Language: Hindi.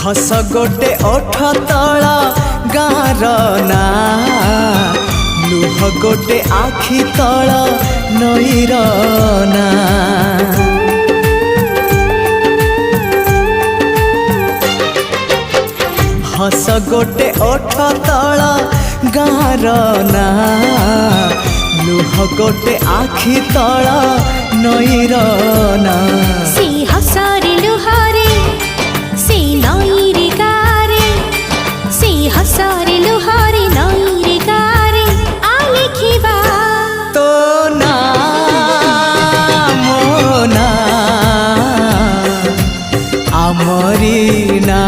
हस गोटे ओठ तला गार ना लुह गोटे आखि तल नईर ना हस गोटे ओठ तला गार ना लुह गोटे आखि तल नईर ना सी हसरे लुहारे सी नईरे गारे सी हसरे लुहारे नईरे गारे आ लिखिबा तो ना मो ना आमरी ना